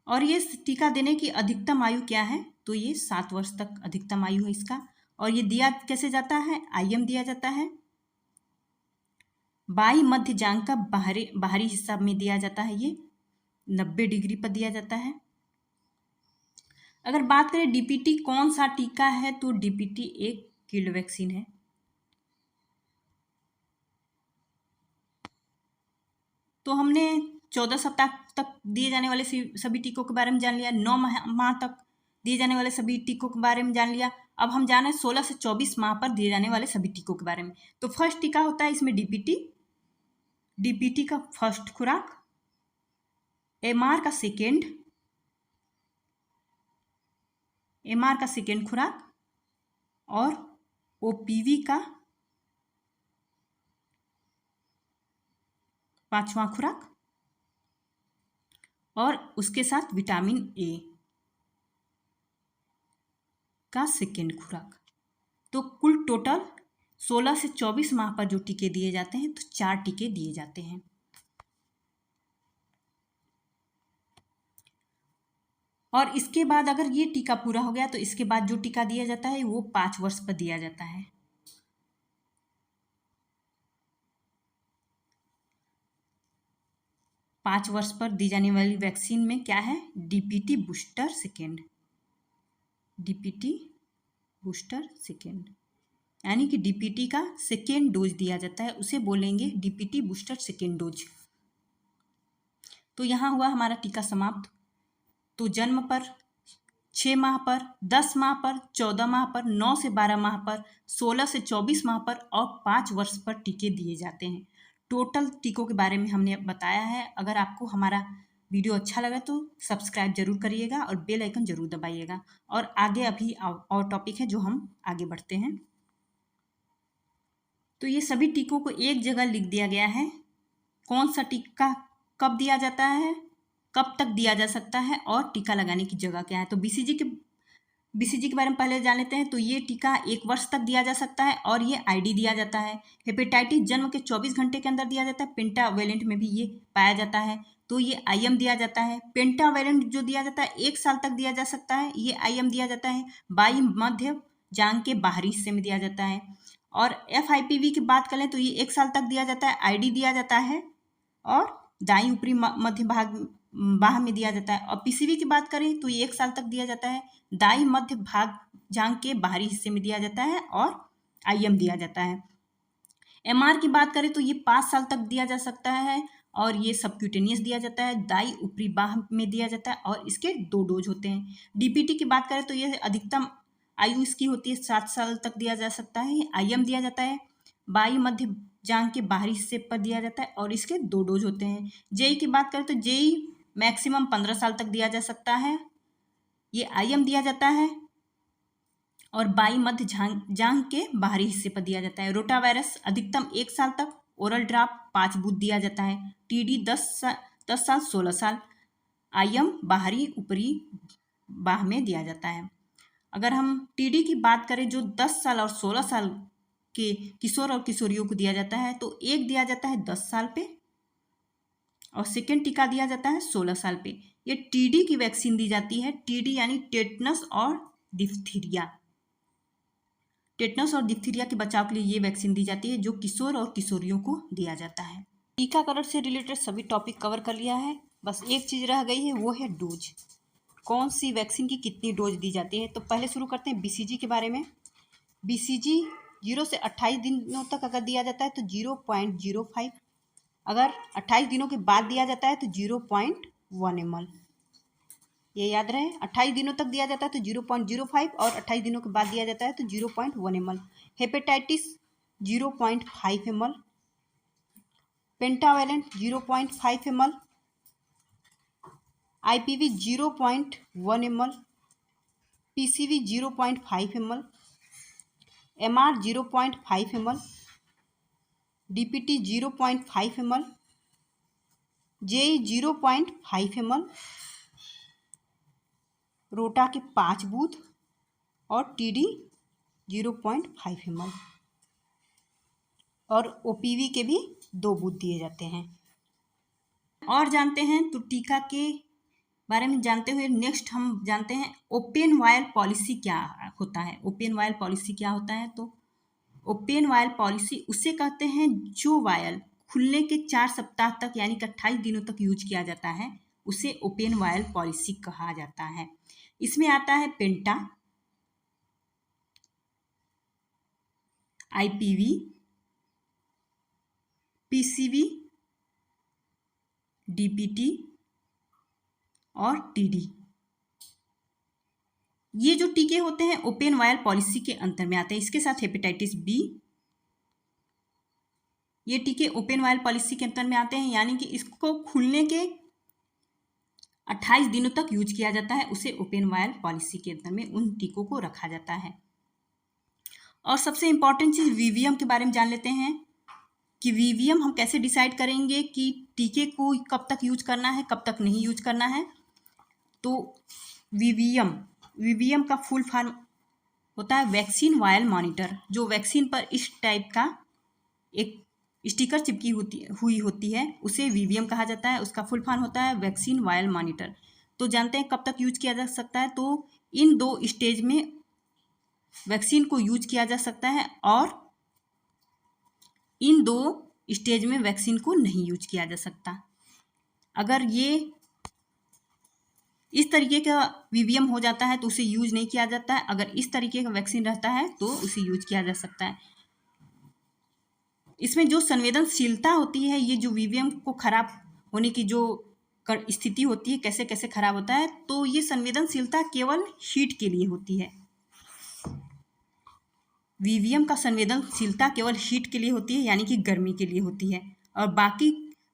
और ये टीका देने की अधिकतम आयु क्या है, तो ये 7 वर्ष तक अधिकतम आयु है इसका। और ये दिया कैसे जाता है, IM दिया जाता है। बाई मध्य जांघ का बाहरी हिस्सा में दिया जाता है। ये 90 डिग्री पर दिया जाता है। अगर बात करें DPT कौन सा टीका है, तो DPT एक किल्ड वैक्सीन है। तो हमने 14 सप्ताह तक दिए जाने वाले सभी टीकों के बारे में जान लिया। 9 माह तक दिए जाने वाले सभी टीकों के बारे में जान लिया। अब हम जाने 16 से 24 माह पर दिए जाने वाले सभी टीकों के बारे में। तो फर्स्ट टीका होता है इसमें DPT का फर्स्ट खुराक, MR का सेकेंड खुराक और OPV का 5वां खुराक और उसके साथ विटामिन ए का सेकेंड खुराक। तो कुल टोटल 16 से 24 माह पर जो टीके दिए जाते हैं तो 4 टीके दिए जाते हैं। और इसके बाद अगर ये टीका पूरा हो गया तो इसके बाद जो टीका दिया जाता है वो 5 वर्ष पर दिया जाता है। पाँच वर्ष पर दी जाने वाली वैक्सीन में क्या है? DPT booster second, DPT booster second, यानी कि डीपीटी का सेकेंड डोज दिया जाता है, उसे बोलेंगे डीपीटी बूस्टर सेकेंड डोज। तो यहाँ हुआ हमारा टीका समाप्त। तो जन्म पर, 6 माह पर, 10 माह पर, 14 माह पर, 9 से 12 माह पर, 16 से 24 माह पर और 5 वर्ष पर टीके दिए जाते हैं। टोटल टीकों के बारे में हमने बताया है। अगर आपको हमारा वीडियो अच्छा लगा तो सब्सक्राइब जरूर करिएगा और बेल आइकन जरूर दबाइएगा। और आगे अभी और टॉपिक है जो हम आगे बढ़ते हैं। तो ये सभी टीकों को एक जगह लिख दिया गया है, कौन सा टीका कब दिया जाता है, कब तक दिया जा सकता है और टीका लगाने की जगह क्या है। तो बीसीजी के बारे में पहले जान लेते हैं। तो ये टीका 1 वर्ष तक दिया जा सकता है और ये आईडी दिया जाता है। हेपेटाइटिस जन्म के 24 घंटे के अंदर दिया जाता है। पेंटावेलेंट में भी ये पाया जाता है तो ये आईएम दिया जाता है। पेंटावेलेंट जो दिया जाता है 1 साल तक दिया जा सकता है, ये आईएम दिया जाता है। बाई मध्य जांग के बाहरी हिस्से में दिया जाता है। और FIPV की बात करें तो ये 1 साल तक दिया जाता है, आईडी दिया जाता है और दाई ऊपरी मध्य भाग बाह में दिया जाता है। और पीसीवी की बात करें तो ये 1 साल तक दिया जाता है, दाई मध्य भाग जांघ के बाहरी हिस्से में दिया जाता है और आईएम दिया जाता है। MR की बात करें तो ये 5 साल तक दिया जा सकता है और ये सबक्यूटेनियस दिया जाता है, दाई ऊपरी बाह में दिया जाता है और इसके 2 डोज होते हैं। डीपीटी की बात करें तो ये अधिकतम आयु इसकी होती है 7 साल तक दिया जा सकता है। आईएम दिया जाता है, बाई मध्य जांघ के बाहरी हिस्से पर दिया जाता है और इसके 2 डोज होते हैं। जेई की बात करें तो जेई मैक्सिमम 15 साल तक दिया जा सकता है, ये आईएम दिया जाता है और बाई मध्य जांघ के बाहरी हिस्से पर दिया जाता है। रोटा वायरस अधिकतम 1 साल तक, ओरल ड्रॉप 5 बूथ दिया जाता है। टीडी 10 साल 16 साल, आईएम बाहरी ऊपरी बाह में दिया जाता है। अगर हम टीडी की बात करें जो 10 साल और 16 साल के किशोर और किशोरियों को दिया जाता है तो एक दिया जाता है 10 साल पे और सेकेंड टीका दिया जाता है 16 साल पे। ये टीडी की वैक्सीन दी जाती है, टीडी यानी टेटनस और डिप्थीरिया। टेटनस और डिप्थीरिया के बचाव के लिए ये वैक्सीन दी जाती है जो किशोर और किशोरियों को दिया जाता है। टीकाकरण से रिलेटेड सभी टॉपिक कवर कर लिया है, बस एक चीज़ रह गई है, वो है डोज। कौन सी वैक्सीन की कितनी डोज दी जाती है। तो पहले शुरू करते हैं BCG के बारे में। BCG 0 से 28 दिनों तक अगर दिया जाता है तो 0.05, अगर 28 दिनों के बाद दिया जाता है तो 0.1 ml। ये याद रहे, 28 दिनों तक दिया जाता है तो 0.05 और 28 दिनों के बाद दिया जाता है तो 0.1 ml। Hepatitis 0.5 ml, pentavalent 0.5 ml, IPV 0.1 ml, PCV 0.5 ml, MR 0.5 ml, DPT 0.5 ml, JE 0.5 ml, रोटा के 5 बूथ और TD 0.5 ml और OPV के भी 2 बूथ दिए जाते हैं। और जानते हैं तो टीका के बारे में जानते हुए नेक्स्ट हम जानते हैं ओपन वायल पॉलिसी क्या होता है। ओपन वायल पॉलिसी क्या होता है, तो ओपन वायल पॉलिसी उसे कहते हैं जो वायल खुलने के 4 सप्ताह तक यानी कि 28 दिनों तक यूज किया जाता है, उसे ओपन वायल पॉलिसी कहा जाता है। इसमें आता है पेंटा, IPV, PCV, DPT और TD। ये जो टीके होते हैं ओपन वायल पॉलिसी के अंतर में आते हैं। इसके साथ हेपेटाइटिस B, ये टीके ओपन वायल पॉलिसी के अंतर में आते हैं, यानी कि इसको खुलने के 28 दिनों तक यूज किया जाता है, उसे ओपन वायल पॉलिसी के अंतर में उन टीकों को रखा जाता है। और सबसे इंपॉर्टेंट चीज VVM के बारे में जान लेते हैं। कि वीवीएम हम कैसे डिसाइड करेंगे कि टीके को कब तक यूज करना है, कब तक नहीं यूज करना है। तो वीवीएम का फुल फॉर्म होता है वैक्सीन वायल मॉनिटर। जो वैक्सीन पर इस टाइप का एक स्टिकर चिपकी हुई होती है उसे वीवीएम कहा जाता है। उसका फुल फॉर्म होता है वैक्सीन वायल मॉनिटर। तो जानते हैं कब तक यूज किया जा सकता है। तो इन 2 स्टेज में वैक्सीन को यूज किया जा सकता है और इन 2 स्टेज में वैक्सीन को नहीं यूज किया जा सकता। अगर ये इस तरीके का वीवीएम हो जाता है तो उसे यूज नहीं किया जाता है। अगर इस तरीके का वैक्सीन रहता है तो उसे यूज किया जा सकता है। इसमें जो संवेदनशीलता होती है, ये जो वीवीएम को खराब होने की जो स्थिति होती है, कैसे कैसे खराब होता है, तो ये संवेदनशीलता केवल हीट के लिए होती है। वीवीएम का संवेदनशीलता केवल हीट के लिए होती है, यानी कि गर्मी के लिए होती है। और बाकी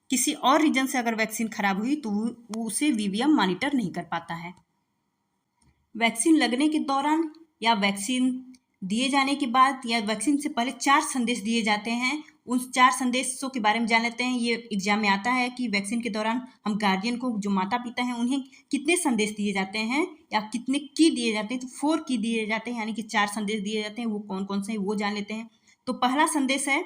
किसी और रीजन से अगर वैक्सीन खराब हुई तो वो उसे वीवीएम मॉनिटर नहीं कर पाता है। वैक्सीन लगने के दौरान या वैक्सीन दिए जाने के बाद या वैक्सीन से पहले 4 संदेश दिए जाते हैं। उन 4 संदेशों के बारे में जान लेते हैं। ये एग्जाम में आता है कि वैक्सीन के दौरान हम गार्जियन को, जो माता पिता हैं, उन्हें कितने संदेश दिए जाते हैं या कितने की दिए जाते हैं। तो 4 की दिए जाते हैं, यानी कि 4 संदेश दिए जाते हैं। वो कौन कौन से हैं वो जान लेते हैं। तो पहला संदेश है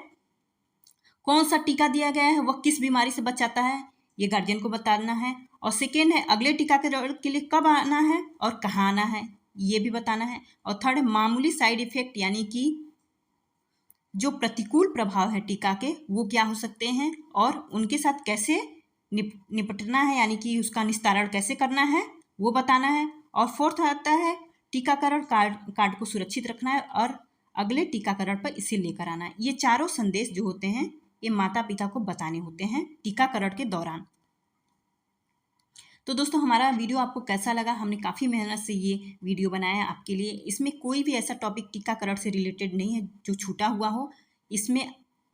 कौन सा टीका दिया गया है, वह किस बीमारी से बचाता है, ये गार्जियन को बताना है। और सेकेंड है अगले टीकाकरण के लिए कब आना है और कहाँ आना है, ये भी बताना है। और थर्ड है मामूली साइड इफेक्ट, यानी कि जो प्रतिकूल प्रभाव है टीका के वो क्या हो सकते हैं और उनके साथ कैसे निपटना है, यानी कि उसका निस्तारण कैसे करना है वो बताना है। और फोर्थ आता है टीकाकरण कार्ड को सुरक्षित रखना है और अगले टीकाकरण पर इसे लेकर आना है। ये चारों संदेश जो होते हैं ये माता पिता को बताने होते हैं टीकाकरण के दौरान। तो दोस्तों हमारा वीडियो आपको कैसा लगा। हमने काफ़ी मेहनत से ये वीडियो बनाया आपके लिए। इसमें कोई भी ऐसा टॉपिक टीकाकरण से रिलेटेड नहीं है जो छूटा हुआ हो। इसमें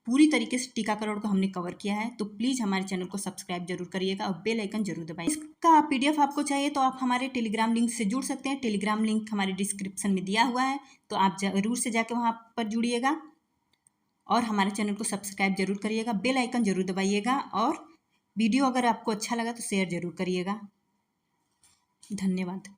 पूरी तरीके से टीकाकरण को हमने कवर किया है। तो प्लीज़ हमारे चैनल को सब्सक्राइब जरूर करिएगा और बेल आइकन जरूर दबाइए। इसका PDF आपको चाहिए तो आप हमारे टेलीग्राम लिंक से जुड़ सकते हैं। टेलीग्राम लिंक हमारे डिस्क्रिप्शन में दिया हुआ है, तो आप जरूर से जाकर वहाँ पर जुड़िएगा और हमारे चैनल को सब्सक्राइब जरूर करिएगा, बेल आइकन जरूर दबाइएगा और वीडियो अगर आपको अच्छा लगा तो शेयर जरूर करिएगा। धन्यवाद।